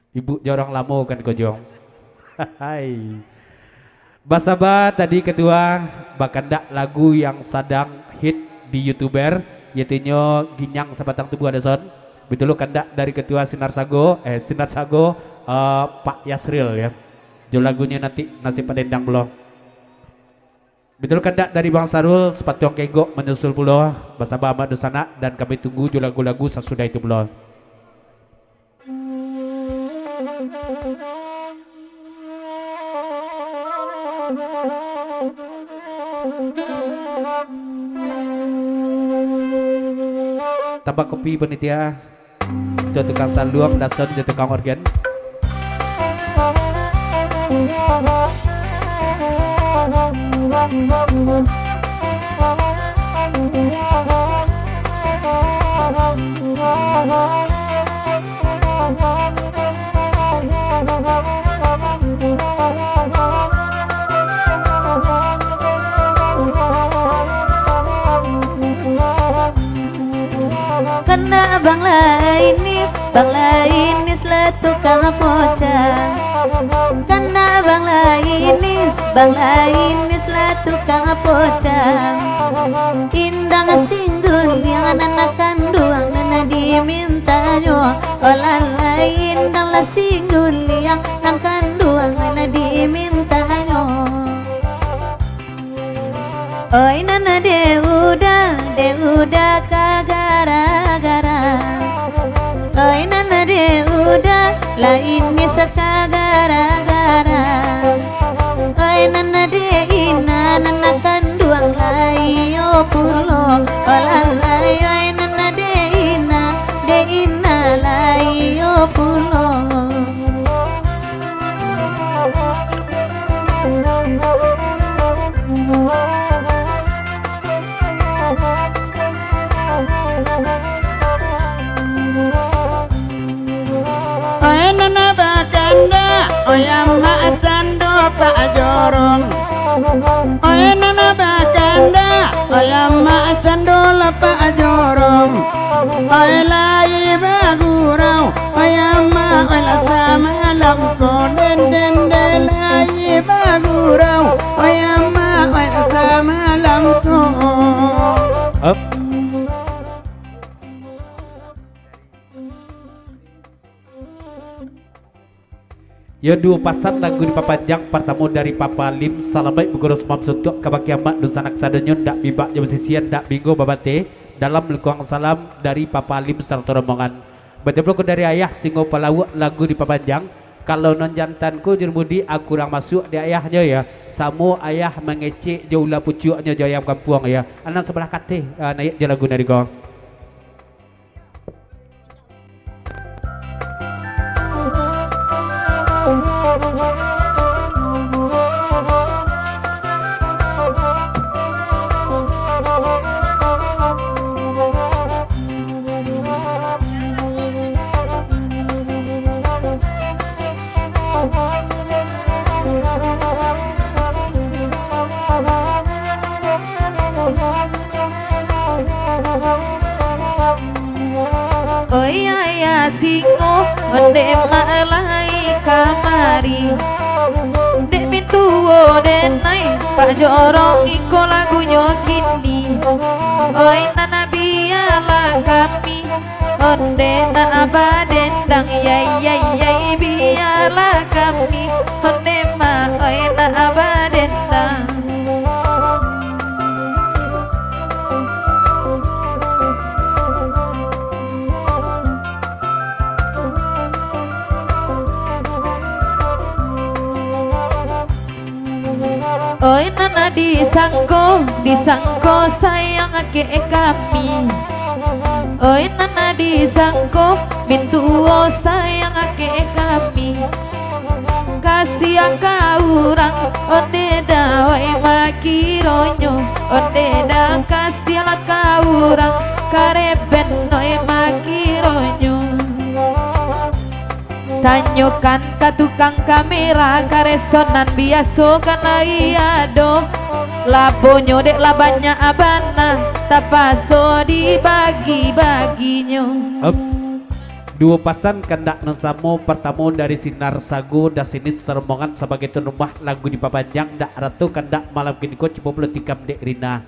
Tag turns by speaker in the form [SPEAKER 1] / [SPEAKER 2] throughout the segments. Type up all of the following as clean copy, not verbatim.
[SPEAKER 1] Ibu jorong lamo kan kojong. Hai. Basaba tadi ketua bakanda lagu yang sedang hit di YouTuber yaitunya Ginyang Sabatang Tubuh ada son. Betul kandak dari ketua Sinar Sago Pak Yasril ya. Jo lagunya nanti nasi padendang belum. Betul kandak dari Bang Sarul sepatu kego menyusul pulau Basaba Ahmad Dusana dan kami tunggu jo lagu-lagu sesudah itu belum. Tambah kopi penitia jo tukang saluang dason jo tukang organ
[SPEAKER 2] karena bang lainis lah tukang pocah. Karena bang lainis lah tukang pocah. Indang singgul yang anak kandung nana dimintanya. Olah indang lah singgul yang anak kandung nana dimintanya. Oi nana de udah kagara-gara. Oi nana de udah lain ni sekagara-gara. Oi nana de ina nana kanduang layo pulo. Olalai oi nana de ina layo pulo.
[SPEAKER 3] Oyama cando pak jorong. Oye nana bakanda. Oyama cando pak jorong. Oye lai bagurau. Oyama ola sama lamko den lai bagurau. Oyama ola sama lamko.
[SPEAKER 1] Up. Ya dua pasang lagu di papanjang pertama dari Papa Lim salam baik bergurus mamsuntuk kabakiamat dan sanak sadanyon dak bibak jam sisian dak bingo babate dalam lekuang salam dari Papa Lim serta rombongan betul dari ayah singo palawu lagu di papanjang kalau non jantanku jermudi aku kurang masuk di ayahnya ya samo ayah mengecek jauh lah pucuknya jayam kampung ya anak sebelah kate naik je lagu dari gong.
[SPEAKER 2] Oi ayah singo onde malai kamari. Dek pintu denai Pak Jorong iko lagunya kini. Oi nana biarlah kami onde na abadendang yai biarlah kami onde ma oi na abadendang. Oi nana disangko sayang ke kami. Oi nana disangko mintuo sayang ke kami. Kasih kaurang onde dawai makironyo. Onde da kasih kaurang kareben noi makironyo. Tanyokan ka tukang kamera karesonan biaso kana iado labonyo dek labanya abana tapaso dibagi-baginyo.
[SPEAKER 1] Dua pasan kandak non samo pertama dari Sinar Sagu da sini sermongan sebagai tuan rumah lagu di Papanjang dak ratu kandak malam kini ko cipo tikam dek Rina.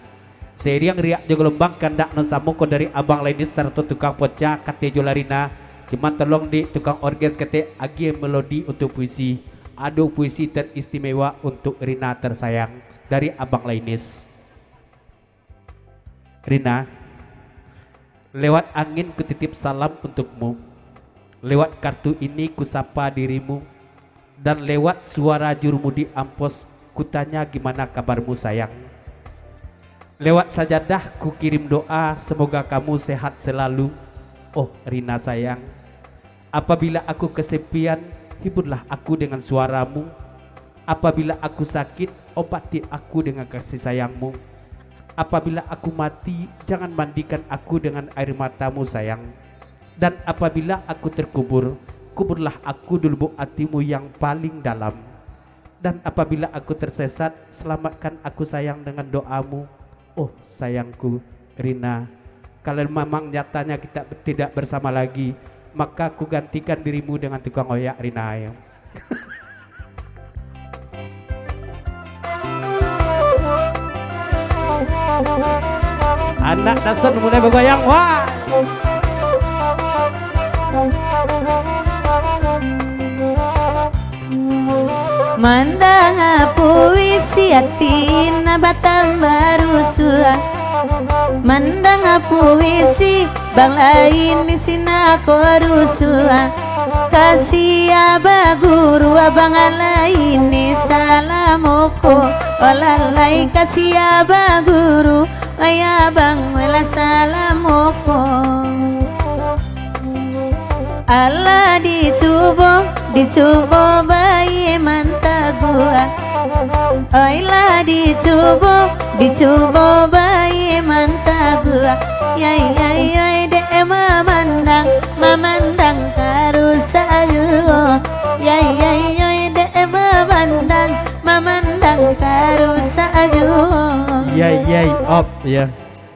[SPEAKER 1] Seriang riak juga lembang kandak non samo ko dari abang lainis serta tukang poca kate Jolarina. Cuman tolong di tukang organ kate agi melodi untuk puisi. Aduh puisi teristimewa untuk Rina tersayang dari abang lainis. Rina, lewat angin kutitip salam untukmu. Lewat kartu ini kusapa dirimu, dan lewat suara jurumudi ampos kutanya gimana kabarmu sayang. Lewat sajadah ku kirim doa semoga kamu sehat selalu. Oh Rina sayang, apabila aku kesepian hiburlah aku dengan suaramu. Apabila aku sakit obati aku dengan kasih sayangmu. Apabila aku mati jangan mandikan aku dengan air matamu sayang. Dan apabila aku terkubur, kuburlah aku dulu hatimu yang paling dalam. Dan apabila aku tersesat, selamatkan aku sayang dengan doamu. Oh sayangku Rina, kalau memang nyatanya kita tidak bersama lagi, maka aku gantikan dirimu dengan tukang oyak Rina ya. Anak dasar mulai bergoyang, wah.
[SPEAKER 2] Mandang puisi atina batang baru sua. Mandang puisi bang lain di sina korusua. Kasih abah guru abang lain ni salamoko. Olalai kasih abah guru ayah bang wala salamoko. Allah dicoba bayi manta gua. Ailah dicoba bayi manta gua. Yai dek mamandang karusa ayu. Yai dek mamandang karusa ayu.
[SPEAKER 1] Yai op ya.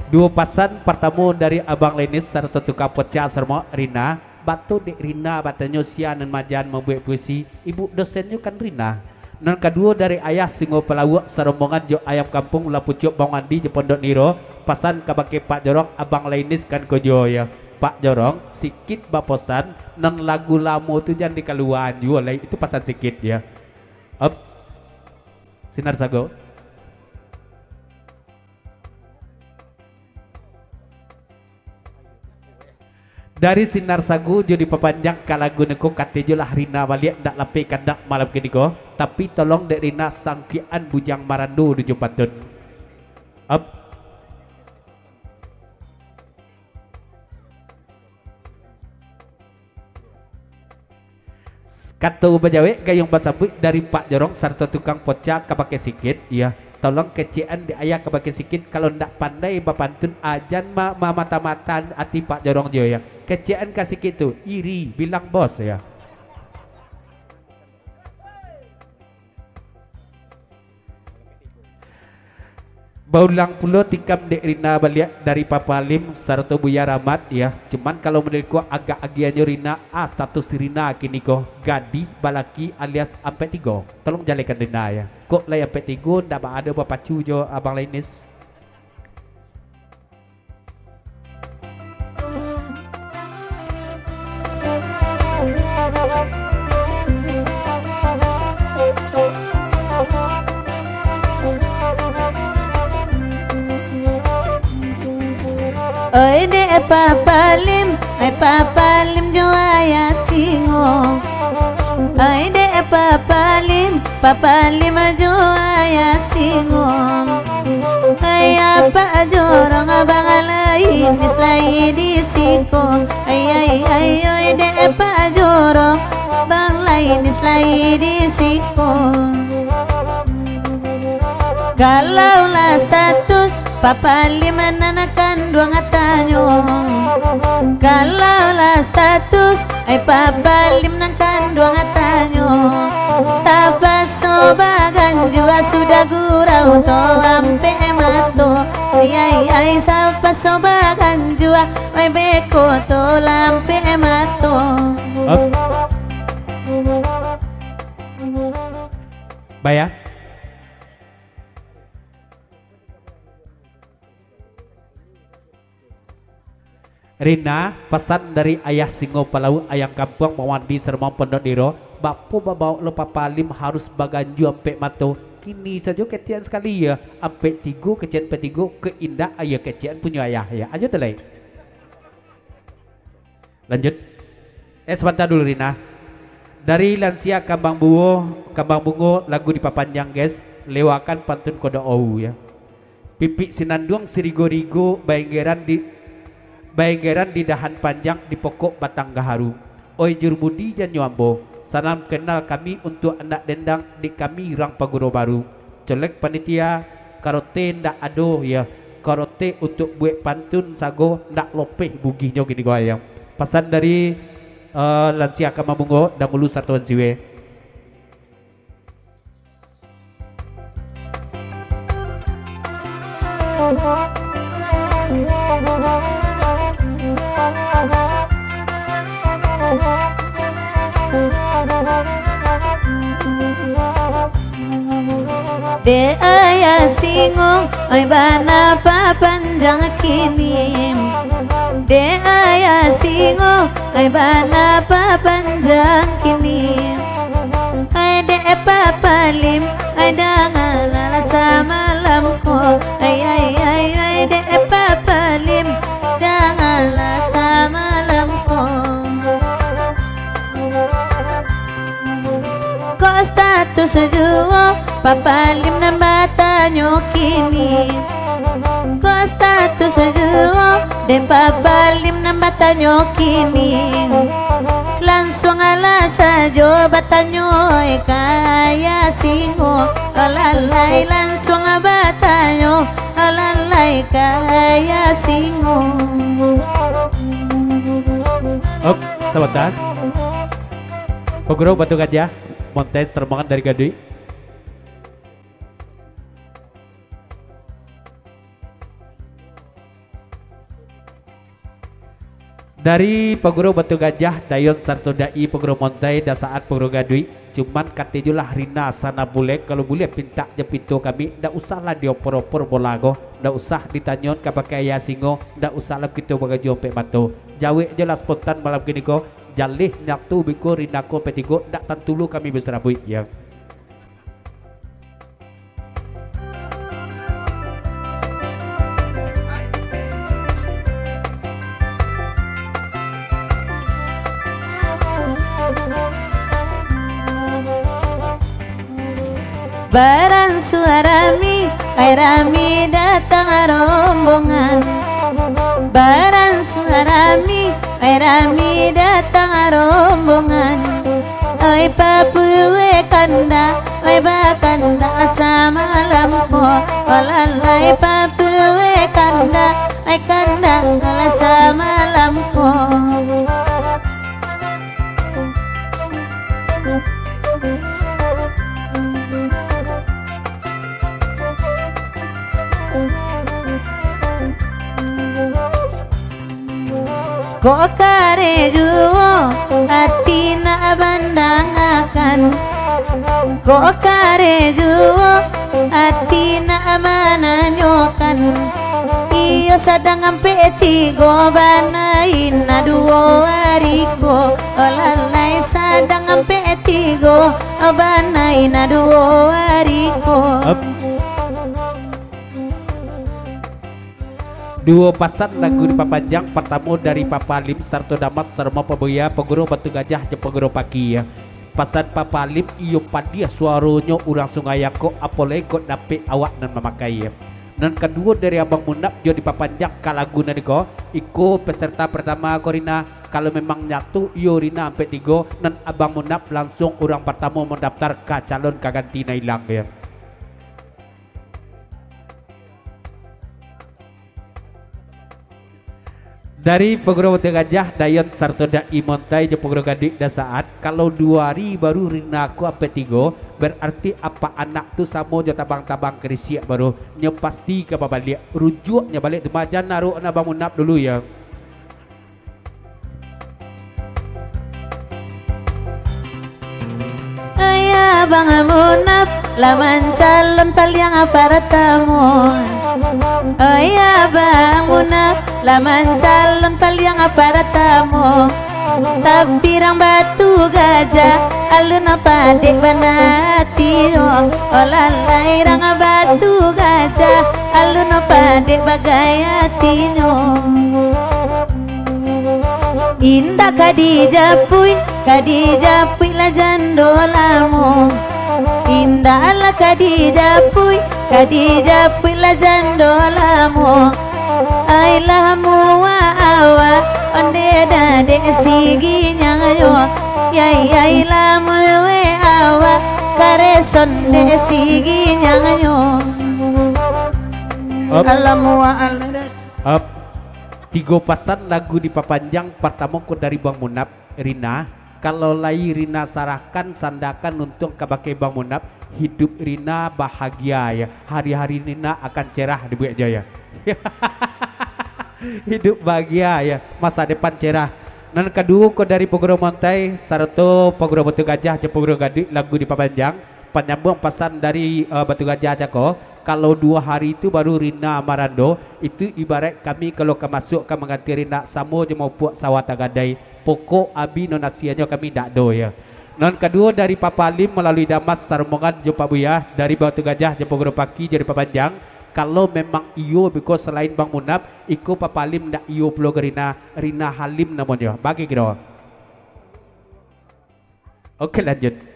[SPEAKER 1] Dua pasan pertama dari abang Lenis serta tukang pecah serma Rina. Batu dek Rina batanya sian dan majan membuat puisi. Ibu dosennya kan Rina. Non kedua dari ayah singo pelawak serombongan jo ayam kampung ulah pucuk bang mandi je pondok niro. Pasan kabake Pak Jorong abang Lainis kan kojo ya. Pak Jorong sikit baposan non lagu lamo tu jangan dikaluan jual itu pasan sikit ya. Up Sinar Sago. Dari Sinar Sagu jadi pepanjang kalagu neko katejolah Rina balik ndak lape kandak malam kini ko tapi tolong dek Rina sangkian bujang marandu di Jumpatun. Up kata bajawe gayung basabui dari Pak Jorong serta tukang poca kabake sikit ya. Tolong kecian di ayah kebagi sikit kalau ndak pandai bapantun ajan mata-matan hati Pak Jorong jo ya. Kecian kasih gitu iri bilang bos ya. Baulang pulo tikam dek Rina balik dari Papa Lim serta Buya Rahmat ya. Cuman kalau menurutku agak agiannya Rina status Rina kini ko gadi balaki alias ampet tigo. Tolong jalekan Rina ya. Kok lah ampet tigo ndak ada bapak cujo abang Lainis.
[SPEAKER 2] Oi dek Papa Lim jo ayah singo. Oi dek Papa Lim jo ayah singo. Ayah Pak Jorong abang lain dislai di siko. Oi dek Pak Jorong bang lain dislai di siko. Kalau lah status Papa Lim nanakan dua ngatanyo. Kalau lah status Papa Lim nanakan dua ngatanyo. Tapaso bagan jua sudah gurau to ampe mato. ay sa pasobagan jua ay beko to lampe mato.
[SPEAKER 1] Baya. Rina, pesan dari ayah Singo Palau, ayang kampung mawandi serma pondok diro, bapu babawa lo papalim harus baganju ampe mato. Kini saja kecian sekali ya, ampe tigo kecian petigo ke indah ayah kecian punya ayah ya. Aja telai. Lanjut. Sebentar dulu Rina. Dari lansia Kambang Bungo lagu dipapanjang guys, lewakan pantun kodo ou ya. Pipi sinandung sirigo-rigo bayengeran di dahan panjang di pokok batang gaharu. Oi jurbudi jan nyuambo, salam kenal kami untuk anak dendang di kami rang paguro baru. Colek panitia karote ndak ado ya, karote untuk buat pantun sago ndak lopeh buginya gini gua ayam. Pesan dari lansia Kamabungo dan mulu satuan siwe.
[SPEAKER 2] De ayah Singo ay bana papanjang kini. De ayah Singo ay bana papanjang kini. Ay de papalim ay dangal sa malam ko. Ay de papalim dangal sa malam ko. Ko status juo papalim na bata nyo kini. Ko status juo de papalim na bata nyo kini. Langsung ala sajo bata nyo ay kaya Singo. Alalay langsung bata nyo, alalay kaya Singo.
[SPEAKER 1] Oh, sebentar. Paguro batu gajah, montes terbangan dari Gadui. Dari Paguro Batu Gajah, Dayon Sarto Dai Paguro Montai dan saat Paguro Gadui. Cuman katijulah Rina sana bule, kalau bule pinta jepito kami, ndak usahlah diopor-opor bolago, ndak usah ditanyon kapakai ya Singo, ndak usahlah kita bagaju pe mato. Jawe jelas spontan malam gini ko, jalih nyaktu biko Rina ko petigo, ndak tantulu kami berserabui ya.
[SPEAKER 2] Barang suarami, ay rami datang rombongan. Barang suarami, ay rami datang rombongan. Ay papuwe kanda, ay bakanda sa malam ko. Walalay papuwe kanda, ay kanda sa malam ko. Go karejo hati na bandangakan. Go karejo hati na mananyokan. Iyo sadang ampeti go banain na duo ariko. Olalay sadang ampeti go banain na duo ariko.
[SPEAKER 1] Dua pasan lagu di papanjang pertama dari Papa Lim Sarto Damas Sarma Paboya Paguro Batu Gajah jeung Paguro Paki ya. Pasan Papa Lim iyo padia suaronyo urang sungai ko apole kok dape awak nan memakai ya. Dan kedua dari Abang Munap jo di papanjang ka lagu naniko iko peserta pertama Korina kalau memang nyatu iyo Rina sampai tigo dan Abang Munap langsung orang pertama mendaftar ke calon kaganti nailang ya. Dari Pogoro Gajah Dayon Sartoda Imontai je Pogoro Gadik da saat kalau 2 hari baru rina aku apa 3 berarti apa anak tu samo je tabang-tabang kerisiak baru nya pasti ke balik rujuknya balik tu majan naruh na bangun nap dulu ya.
[SPEAKER 2] Ayah bang munap laman calon paling para tamu. Ayah bang munap laman calon paling para tamu. Tampirang batu gajah alun apa dek banatio. Olalai rang batu gajah alun apa dek bagayatino. Indah Khadijah puy lah jandolamu. Indah lah Khadijah puy lah jandolamu. Ailamu wa awa onde dade siginya yo. Yai lamu we awa kare sonde siginya yo.
[SPEAKER 3] Alamu wa alada.
[SPEAKER 1] Up. 3 pasan lagu di papanjang pertama ko dari Bang Munap Rina. Kalau lai Rina sarahkan sandakan untuk kabake Bang Munap hidup Rina bahagia ya. Hari-hari Rina akan cerah di Buyak Jaya. Hidup bahagia ya, masa depan cerah. Dan kedua ko dari Pogoro Montai sarto Pogoro Batu Gajah je Pogoro Gadik lagu di papanjang penyambung pesan dari Batu Gajah Cako. Kalau 2 hari itu baru Rina Marando itu ibarat kami kalau masuk ke mengganti Rina samo je mau puak sawah tagadai pokok abi nonasianya kami dak do ya. Non kedua dari Papa Lim melalui Damas Sarmongan Jumpa Buya dari Batu Gajah Jepogoro Paki jadi papanjang. Kalau memang iyo because selain Bang Munap iko Papa Lim dak iyo pulau Rina Halim namanya bagi kira. Oke lanjut.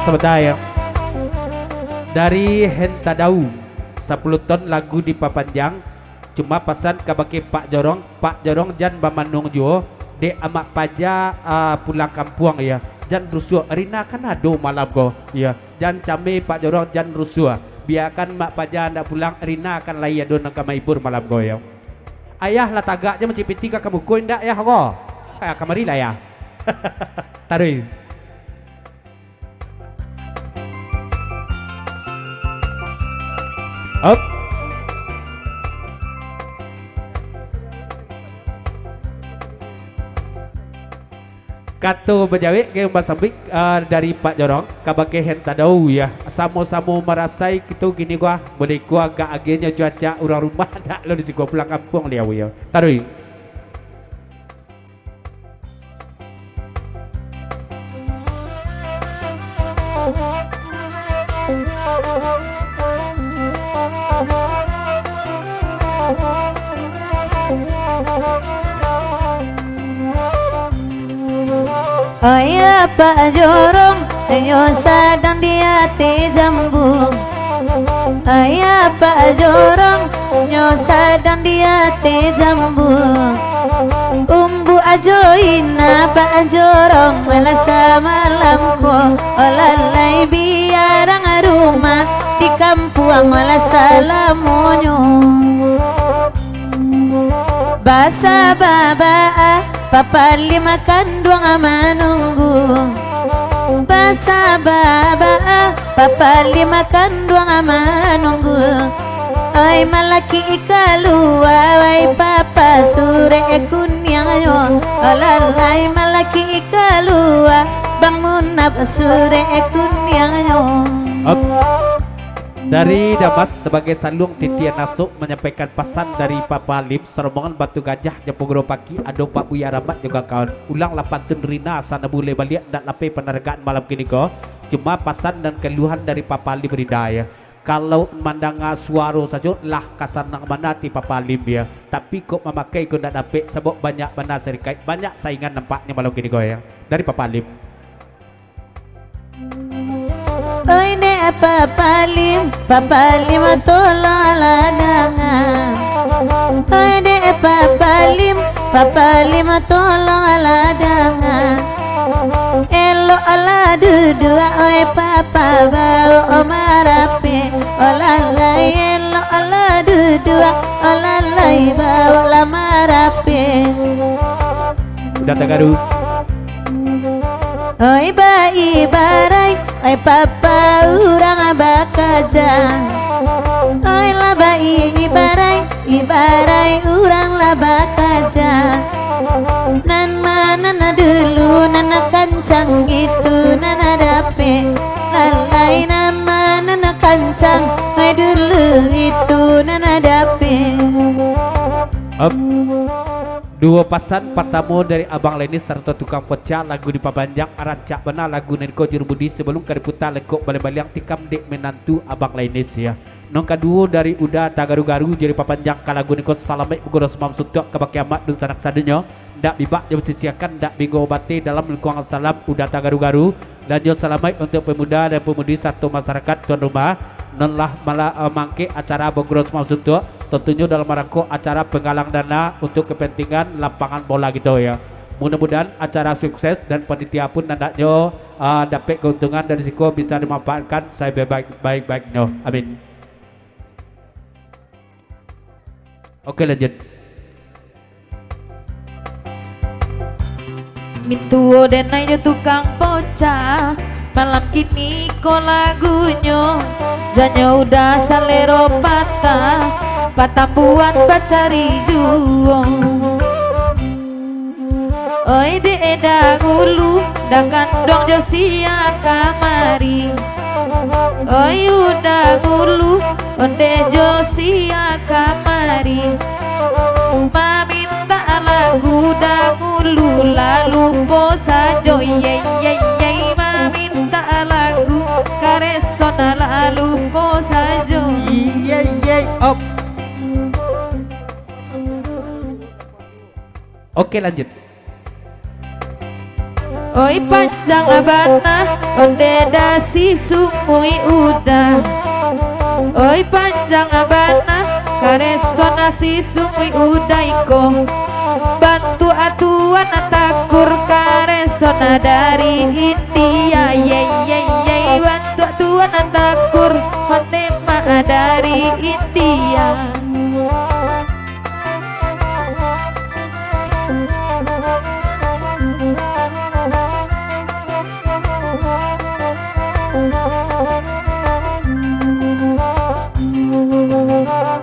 [SPEAKER 1] Sebentar ya. Dari Hentadau 10 ton lagu di papanjang. Cuma pesan kabake Pak Jorong jan bamanung jo de amak paja pulang kampung ya. Jan rusuh Rina kan ado malam go ya. Jan came Pak Jorong jan rusuh. Biarkan mak paja ndak pulang Rina akan lay ado nang kamaipur malam go ya. Ayah lah tagaknya mencipiti ka kamu ko ndak ya go. Kamari lah ya. Taruh. Up. Kato Bejawi ke Mbak Sambik dari Pak Jorong kabake Hentadau ya. Samo-samo merasai gitu gini gua boleh gua agak agenya cuaca orang rumah dak lo di gua pulang kampung dia ya. Taruh.
[SPEAKER 2] Ayah Pak Jorong nyo sadang di hati jambu. Ayah Pak Jorong nyo sadang di hati jambu. Umbu ajoina Pak Jorong wala samalamko. Olalai biarang rumah di kampuang wala salamunyo. Basa baba Papa Lim makan duang manunggu. Basa baba Papa Lim makan duang manunggu. Ay malaki ikalua ay papa sure kunyang yo. Alalay malaki ikalua Bang Munap sure kunyang yo.
[SPEAKER 1] Dari Damas sebagai salung Titian Nasuk menyampaikan pesan dari Papa Lim Sermongan Batu Gajah Jepogoro Paki ado Pak Buya Ramat juga kawan ulang lapatun Rina sana boleh balik dan lapai penergaan malam kini ko. Cuma pesan dan keluhan dari Papa Lim Ridaya. Kalau mandang suara saja lah kasar nak mana ti Papa Lim ya. Tapi kok memakai kau nak dapat sebab banyak mana serikat banyak saingan nampaknya malam kini ko ya. Dari Papa Lim.
[SPEAKER 2] Oi ne Papa Lim tolong ladangan. Oi ne Papa Lim tolong ladangan. elo ala dudua oi papa bau marape olalai elo ala dudua olalai bau la marape
[SPEAKER 1] udah Tagaru.
[SPEAKER 2] oi bai barai oi papa urang bakaja oi la bai ibarai urang la bakaja nan mana na dulu nana kancang gitu nana dape lalai nama nana kancang oi dulu itu nana dape.
[SPEAKER 1] Dua pasan pertama dari Abang Lenis serta tukang pecah lagu di Pabanjang arancak benar lagu Nenko Jurubudi sebelum kariputa lekok balik-balik yang tikam dek menantu Abang Lenis ya. Nong kedua dari Uda Tagaru-garu jadi Pabanjang ka lagu Nenko Salamek Bugoros Mam Sutok kabak kiamat dun sanak sadunya ndak bibak jam sisiakan ndak bingo obate dalam lingkungan salam Uda Tagaru-garu dan jo Salamek untuk pemuda dan pemudi satu masyarakat tuan rumah nonlah malah mangke acara Bugoros Mam Sutok tentunya dalam rangka acara penggalang dana untuk kepentingan lapangan bola gitu ya. Mudah-mudahan acara sukses dan panitia pun hendaknya dapat keuntungan dari siku bisa dimanfaatkan saya baik-baiknya. Amin. Oke lanjut.
[SPEAKER 4] Mintuo dan ayo tukang poca malam kini ko lagunya janyo udah salero patah buat bacari juo oi de dagulu dakan dong josia kamari oi udah gulu onde josia kamari maminta lagu dagulu lalu bosa joy maminta lagu karesona lalu bosa joy
[SPEAKER 1] Op. Oke lanjut.
[SPEAKER 4] oi panjang abana onde dasi sumui udah oi panjang abana karesona si sumui udah iko bantu atuan takur karesona dari India bantu atuan takur honema dari India.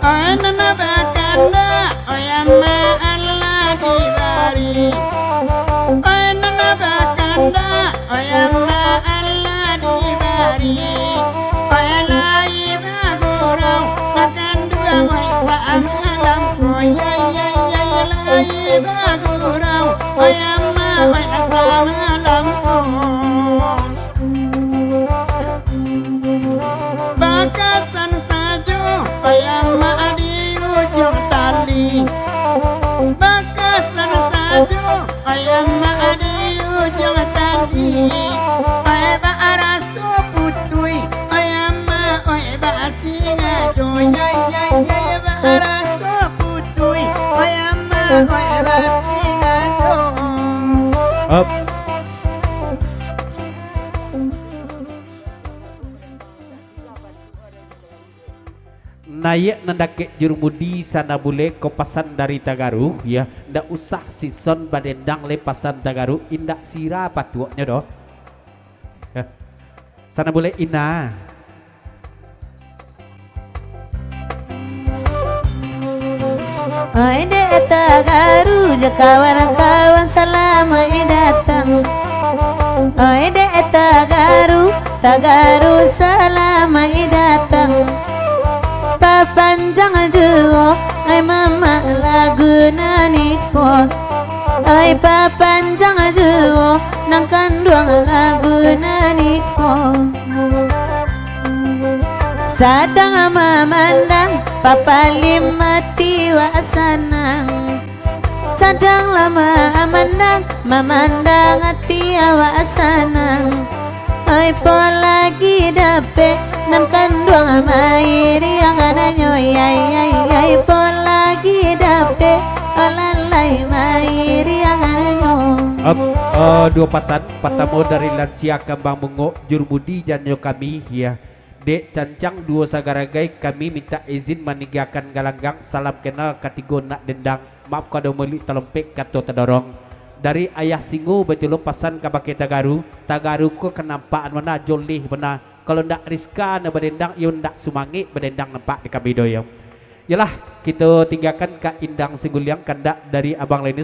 [SPEAKER 3] Anana bakanda oyama Allah dibari Anana bakanda oyama Allah dibari Oyalai bagurau makan dua waita amalam Oyalai bagurau oyama waita amalam Bakatan sajo oyama di ujung tali Bakatan sajo oyama di ujung tali Oyaba arasto putui oyama oyaba singa joy oyaba arasto putui oyama oyaba singa joy
[SPEAKER 1] Up. Naik nandake jurumudi sana bule kopasan dari Tagaru ya ndak usah sison badendang lepasan Tagaru indak sira patuoknya doh sana bule ina
[SPEAKER 2] oi de Tagaru je kawan-kawan selama datang oi de Tagaru selama datang Papanjang duo ay mama lagu naniko ay papanjang duo nang kanduang lagu naniko sadang mamandang papalim mati wasanang sadang lama mamandang ati wasanang ay po lagi dape nan kanduang mairi ang ananyo ay po lagi dape olalay mairi ang ananyo
[SPEAKER 1] Dua pesan pertama dari lansia kembang bengok jurumudi janyo kami ya. Dek cancang dua sagaragai kami minta izin meninggalkan galanggang salam kenal katigo nak dendang maaf kada meli telempek kato tadorong dari ayah singu betul pesan ke baki tagaru ko kenampaan mana jolih mana kalau ndak Rizka na berdendang yo ndak Sumangi berdendang nampak di kami doyong. Yalah kita tinggalkan Kak Indang Singguliang kandak dari Abang Lenis